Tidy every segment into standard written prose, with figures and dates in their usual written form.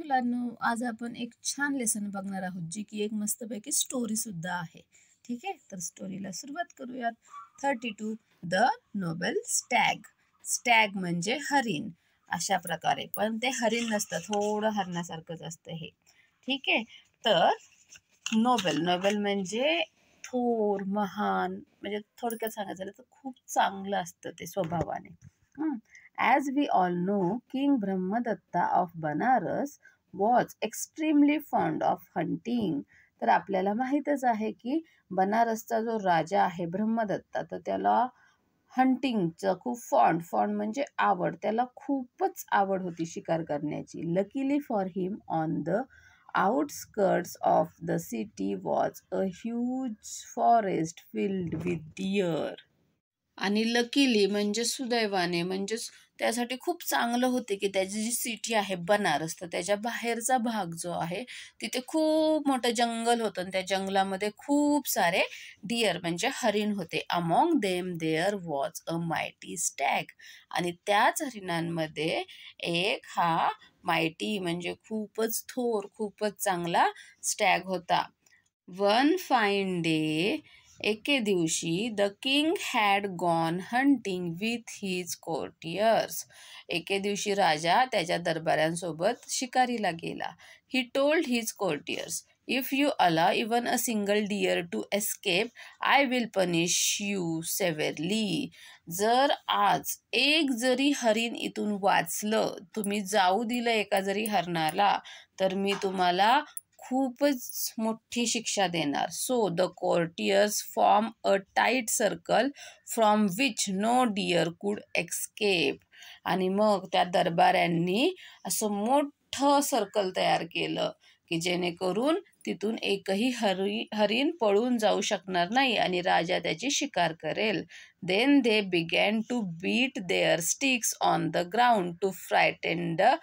मुलांनो, आज आपण एक छान लेसन बघणार आहोत, जी की एक मस्तपैकी स्टोरी सुद्धा आहे. ठीक आहे, तर स्टोरीला सुरुवात करूयात. 32 द नोबल स्टॅग. स्टॅग म्हणजे हरिण. अशा प्रकारे, पण ते हरिण नसतं, थोडं हरणासारखंच असतं हे. ठीक आहे, तर नोबल नोबल म्हणजे थोर, महान, म्हणजे थोडक्यात सांगायचं झालं तर खूप चांगलं असतं ते स्वभावाने. As we all know, King Brahmadatta of Banaras was extremely fond of hunting. तर आपल्याला माहीतच आहे की बनारसचा जो राजा आहे ब्रह्मदत्ता, तर त्याला हंटिंगचं खूप फॉन्ड म्हणजे आवड, त्याला खूपच आवड होती शिकार करण्याची. Luckily for him on the outskirts of the city was a huge forest filled with deer. आणि लकीली म्हणजे सुदैवाने, म्हणजेच त्यासाठी खूप चांगलं होते की त्याची जी सिटी आहे बनारस, तर त्याच्या बाहेरचा भाग जो आहे तिथे खूप मोठं जंगल होतं आणि त्या जंगलामध्ये खूप सारे डिअर म्हणजे हरिण होते. Among them there was a mighty stag. आणि त्याच हरिणांमध्ये एक हा मायटी म्हणजे खूपच थोर, खूपच चांगला स्टॅग होता. वन फाईन डे, एके दिवशी the king had gone hunting with his courtiers. एके दिवशी राजा त्याच्या दरबाऱ्यांसोबत शिकारीला गेला. He told his courtiers, if you allow even a single deer to escape, I will punish you severely. जर आज एक जरी हरिण इथून वाचलं, तुम्ही जाऊ दिलं एका जरी हरणाला, तर मी तुम्हाला खूपच मोठी शिक्षा देणार. So the courtiers form a tight circle from which no deer could escape. आणि मग त्या दरबाऱ्यांनी असं मोठं सर्कल तयार केलं की जेणेकरून तिथून एकही हरिण पळून जाऊ शकणार नाही आणि राजा त्याची शिकार करेल. Then they began to beat their sticks on the ground to frighten the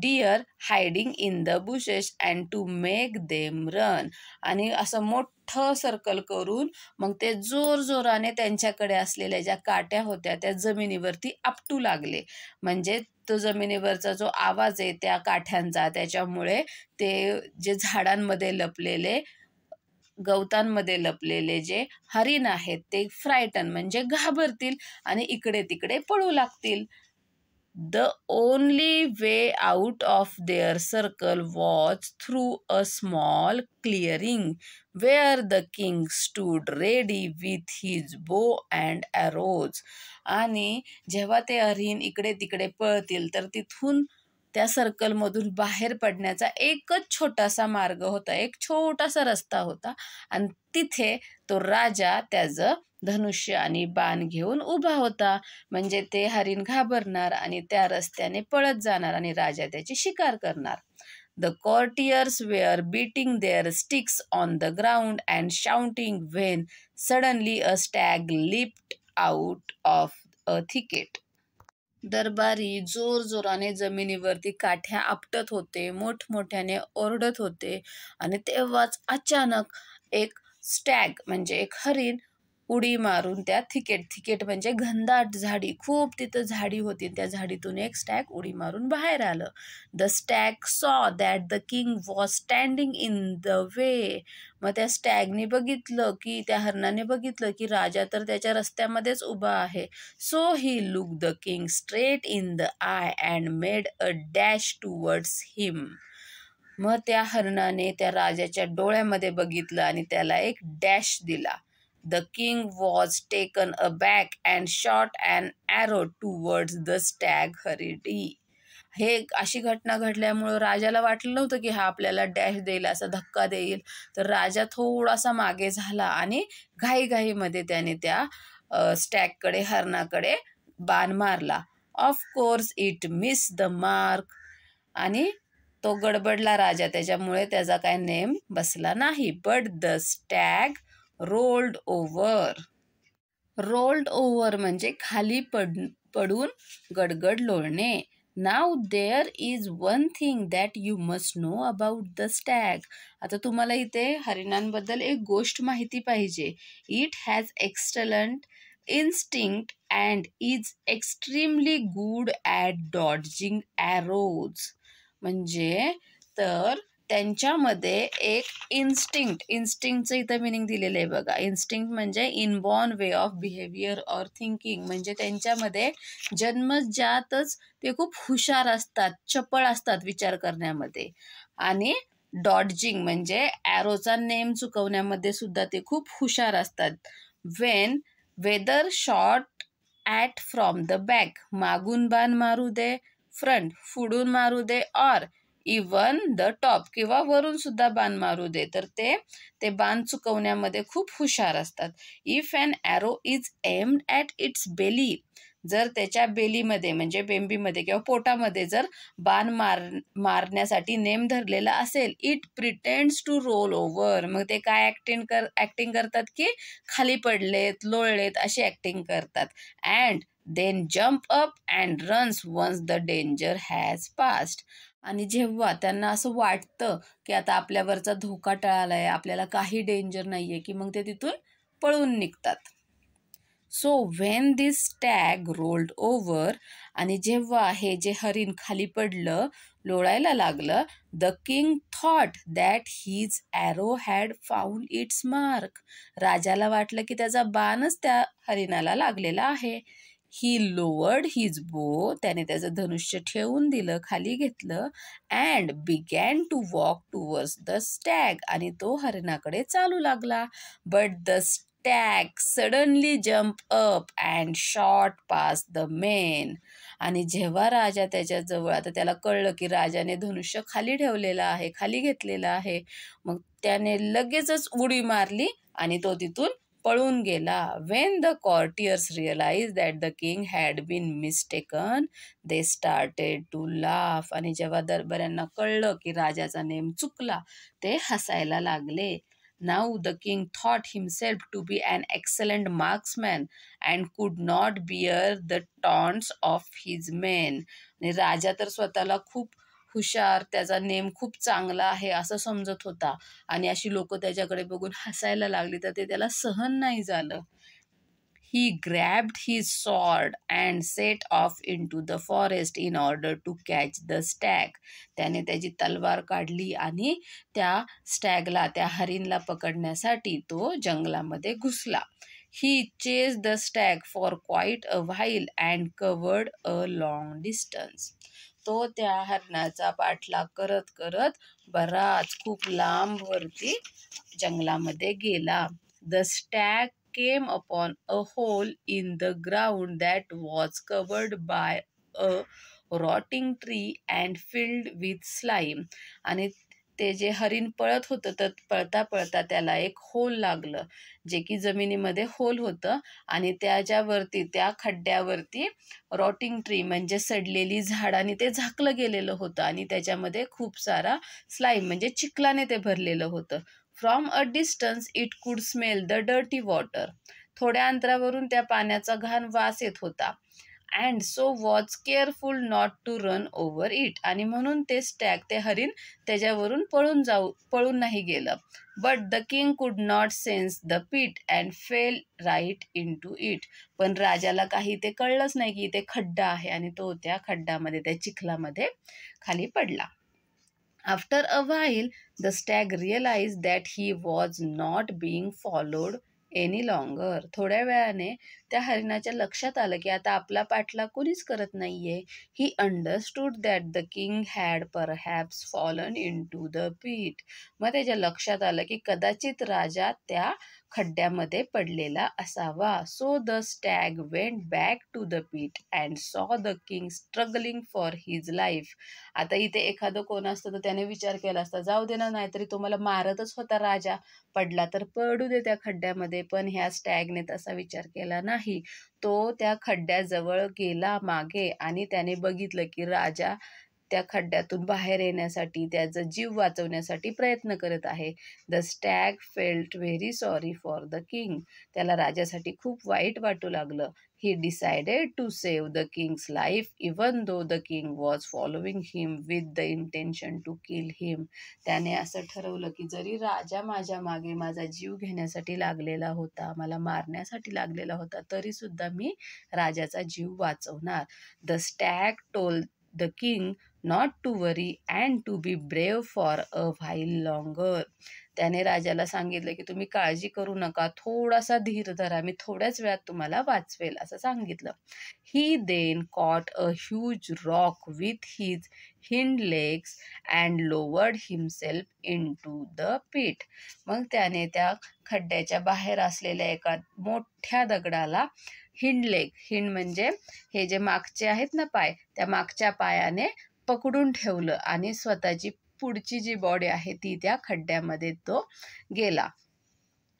deer hiding in the bushes and to make them run. आणि असं मोठं सर्कल करून मग ते जोराने त्यांच्याकडे असलेल्या ज्या काट्या होत्या त्या जमिनीवरती आपटू लागले. म्हणजे तो जमिनीवरचा जो आवाज आहे त्या काठ्यांचा, त्याच्यामुळे ते जे झाडांमध्ये लपलेले, गवतांमध्ये लपलेले जे हरिण आहेत ते फ्रायटन म्हणजे घाबरतील आणि इकडे तिकडे पळू लागतील. The only way out of their circle was through a small clearing where the king stood ready with his bow and arrows. आणि जेव्हा ते हरिण इकडे तिकडे पळतील, तर तिथून त्या सर्कलमधून बाहेर पडण्याचा एकच छोटासा मार्ग होता, एक छोटासा रस्ता होता. आणि तिथे तो राजा त्याचं धनुष्य आणि बाण घेऊन उभा होता. म्हणजे ते हरिण घाबरणार आणि त्या रस्त्याने पळत जाणार आणि राजा त्याची शिकार करणार. The courtiers were beating their sticks on the ground and shouting when suddenly a stag leaped out of a thicket. दरबारी जोराने जमिनीवरती काठ्या आपटत होते, मोठमोठ्याने ओरडत होते आणि तेव्हाच अचानक एक स्टॅग म्हणजे एक हरिण उडी मारून त्या थिकेट म्हणजे घनदाट झाडी, खूप तिथं झाडी होती, त्या झाडीतून एक स्टॅग उडी मारून बाहेर आलं. द स्टॅग सॉ that the king was standing in the way. मग त्या स्टॅगने बघितलं की, त्या हरणाने बघितलं की राजा तर त्याच्या रस्त्यामध्येच उभा आहे. So he look the king straight in the eye and made a dash towards him. मग त्या हरणाने त्या राजाच्या डोळ्यामध्ये बघितलं आणि त्याला एक डॅश दिला. The king was taken aback and shot an arrow towards the stag hurriedly. हे अशी घटना घडल्यामुळं राजाला वाटलं नव्हतं की हा आपल्याला डॅश देईल, असा धक्का देईल. तर राजा थोडासा मागे झाला आणि घाईघाईमध्ये त्याने त्या स्टॅगकडे, हरणाकडे बाण मारला. Of course it miss the mark. आणि तो गडबडला राजा, त्याच्यामुळे त्याचा काय नेम बसला नाही. But the stag rolled over. Rolled over म्हणजे खाली पडून गडगड लोळणे. Now there is one thing that you must know about the stag. आता तुम्हाला इथे हरिणांबद्दल एक गोष्ट माहिती पाहिजे. It has excellent instinct and is extremely good at dodging arrows. म्हणजे तर त्यांच्यामध्ये एक इन्स्टिंक्टचं इथं मिनिंग दिलेलं आहे बघा. इन्स्टिंक्ट म्हणजे inborn way of behaviour or thinking, म्हणजे त्यांच्यामध्ये जन्मजातच ते खूप हुशार असतात, चपळ असतात विचार करण्यामध्ये. आणि डॉडजिंग म्हणजे ॲरोचा नेम चुकवण्यामध्ये सुद्धा ते खूप हुशार असतात. Whether shot at from the back, मागून बाण मारू दे, फ्रंट पुढून मारू दे, ऑर इवन द टॉप किंवा वरून सुद्धा बाण मारू दे, तर ते बाण चुकवण्यामध्ये खूप हुशार असतात. If an arrow is aimed at its belly, जर त्याच्या बेलीमध्ये म्हणजे बेंबीमध्ये किंवा पोटामध्ये जर बाण मारण्यासाठी नेम धरलेला असेल, it pretends to roll over, मग ते काय ॲक्टिंग करतात की खाली पडलेत, लोळलेत अशी ॲक्टिंग करतात. And then jump up and runs once the danger has passed, आणि जेव्हा त्यांना असं वाटतं की आता आपल्यावरचा धोका टळाला आहे, आपल्याला काही डेंजर नाही आहे, की मग ते तिथून पळून निघतात. So when this stag rolled over, आणि जेव्हा हे जे हरिण खाली पडलं, लोळायला लागलं, the king thought that his arrow had found its mark, राजाला वाटलं की त्याचा बाणच त्या हरिणाला लागलेला आहे. ही लोवर्ड हिज बो, त्याने त्याचं धनुष्य ठेवून दिलं, खाली घेतलं, and began to walk towards the stag, आणि तो हरिणाकडे चालू लागला. But the stag suddenly jump up and shot past the men, आणि जेव्हा राजा त्याच्याजवळ, आता त्याला कळलं की राजाने धनुष्य खाली ठेवलेलं आहे, खाली घेतलेलं आहे, मग त्याने लगेचच उडी मारली आणि तो तिथून पळून गेला. When the courtiers realized that the king had been mistaken, they started to laugh, आणि जेव्हा दरबाऱ्यांना कळलं की राजाचा नेम चुकला, ते हसायला लागले. Now the king thought himself to be an excellent marksman and could not bear the taunts of his men. आणि राजा तर स्वतःला खूप हुशार, त्याचा नेम खूप चांगला आहे असं समजत होता, आणि अशी लोक त्याच्याकडे बघून हसायला लागली, तर ते त्याला सहन नाही झालं. He grabbed his sword and set off into the forest in order to catch the stag. त्याने त्याची तलवार काढली आणि त्या स्टॅगला, त्या हरिणला पकडण्यासाठी तो जंगलामध्ये घुसला. He chased the stag for quite a while and covered a long distance. तो त्या हरणाचा पाठलाग करत करत बराच खूप लांब वरती जंगलामध्ये गेला. The stag came upon a hole in the ground that was covered by a rotting tree and filled with slime. आणि ते जे हरिण पळत होतं, तर पळता पळता त्याला एक होल लागलं, जे की जमिनीमध्ये होल होतं, आणि त्याच्यावरती, त्या खड्ड्यावरती रॉटिंग ट्री म्हणजे सडलेली झाडाने ते झाकलं गेलेलं होतं, आणि त्याच्यामध्ये खूप सारा स्लाईम म्हणजे चिखलाने ते भरलेलं होतं. From a distance it could smell the dirty water, थोड्या अंतरावरून त्या पाण्याचा घाण वास येत होता. And so was careful not to run over it, आणि म्हणून ते स्टॅग, ते हरिण त्याच्यावरून पळून नाही गेलं. But the king could not sense the pit and fell right into it, पण राजाला काही ते कळलंच नाही की ते खड्डा आहे, आणि तो त्या खड्ड्यामध्ये, त्या चिखलामध्ये खाली पडला. After a while, the stag realized that he was not being followed any longer. थोड्या वेळाने त्या हरिणाच्या लक्षात आलं की आता आपला पाठलाग कोणीच करत नाहीये. He understood that the king had perhaps fallen into the pit. मग त्याच्या लक्षात आलं की कदाचित राजा त्या खड्ड्यामध्ये पडलेला असावा. So the stag went back to the pit and saw the king struggling for his life. आता इथे एखादं कोण असतं तर त्याने विचार केला असता, जाऊ दे ना, नाहीतरी तो मला मारतच होता, राजा पडला तर पडू दे त्या खड्ड्यामध्ये. पण ह्या स्टॅगने तसा विचार केला नाही. तो त्या खड्ड्याजवळ गेला मागे, आणि त्याने बघितलं की राजा त्या खड्ड्यातून बाहेर येण्यासाठी, त्याचा जीव वाचवण्यासाठी प्रयत्न करत आहे. The Stag felt very sorry for the king, त्याला राजासाठी खूप वाईट वाटू लागलं. He decided to save the king's life even though the king was following him with the intention to kill him. त्याने असं ठरवलं की जरी राजा माझ्या मागे माझा जीव घेण्यासाठी लागलेला होता, मला मारण्यासाठी लागलेला होता, तरी सुद्धा मी राजाचा जीव वाचवणार. The stag told the king not to worry and to be brave for a while longer. त्याने राजाला सांगितलं की तुम्ही काळजी करू नका, थोडासा धीर धरा, मी थोड्याच वेळात तुम्हाला वाचवेल असं सांगितलं. He then caught a huge rock with his hind legs and lowered himself into the pit. मग त्याने त्या खड्ड्याच्या बाहेर असलेल्या एका मोठ्या दगडाला हिंड म्हणजे हे जे मागचे आहेत ना पाय, त्या मागच्या पायाने पकडून ठेवलं आणि स्वतःची पुढची जी बॉडी आहे ती त्या खड्ड्यामध्ये तो गेला.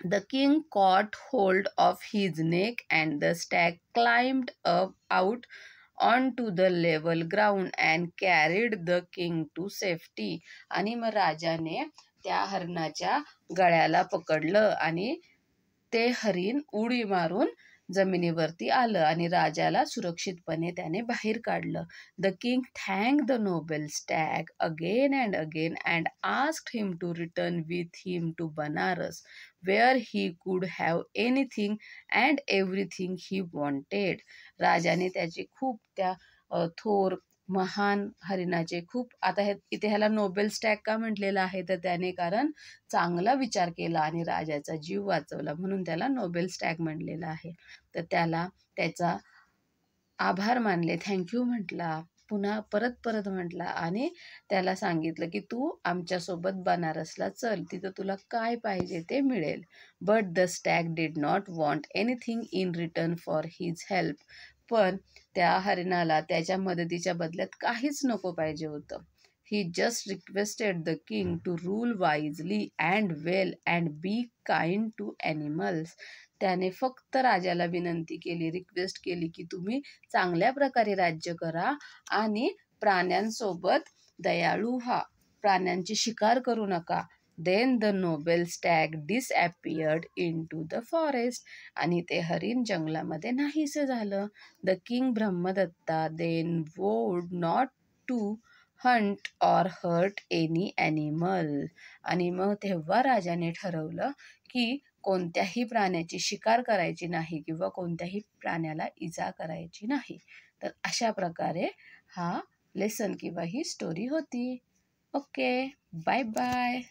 The king caught hold of his neck and the stag climbed out onto the level ground and carried the king to safety. आणि मग राजाने त्या हरणाच्या गळ्याला पकडलं आणि ते हरिण उडी मारून जमिनीवरती आलं आणि राजाला सुरक्षितपणे त्याने बाहेर काढलं. The king thanked the noble stag again and asked him to return with him to Banaras, where he could have anything and everything he wanted. राजाने त्याची खूप त्या थोर महान हरिणाचे खूप, आता इथे ह्याला नोबेल स्टॅग का म्हटलेलं आहे तर त्याने कारण चांगला विचार केला आणि राजाचा जीव वाचवला म्हणून त्याला नोबेल स्टॅग म्हणलेलं आहे. तर त्याला त्याचा आभार मानले, थँक्यू म्हटला, पुन्हा परत म्हटला आणि त्याला सांगितलं की तू आमच्यासोबत बनारसला चल, तिथं तुला काय पाहिजे ते मिळेल. But the Stag did not want anything in return for his help. पण त्या हरिणाला त्याच्या मदतीच्या बदल्यात काहीच नको पाहिजे होतं. He just requested the king to rule wisely and well and be kind to animals. त्याने फक्त राजाला विनंती केली, रिक्वेस्ट केली की तुम्ही चांगल्या प्रकारे राज्य करा आणि प्राण्यांसोबत दयाळू व्हा, प्राण्यांची शिकार करू नका. Then the noble stag disappeared into the forest. आणि ते हरिण जंगलामध्ये नाहीसे झालं. The king Brahmadatta then vowed not to hunt or hurt any animal. आणि मग तेव्हा राजाने ठरवलं की कोणत्याही प्राण्याची शिकार करायची नाही किंवा कोणत्याही प्राण्याला इजा करायची नाही. तर अशा प्रकारे हा लेसन किंवा ही स्टोरी होती. Okay, bye bye.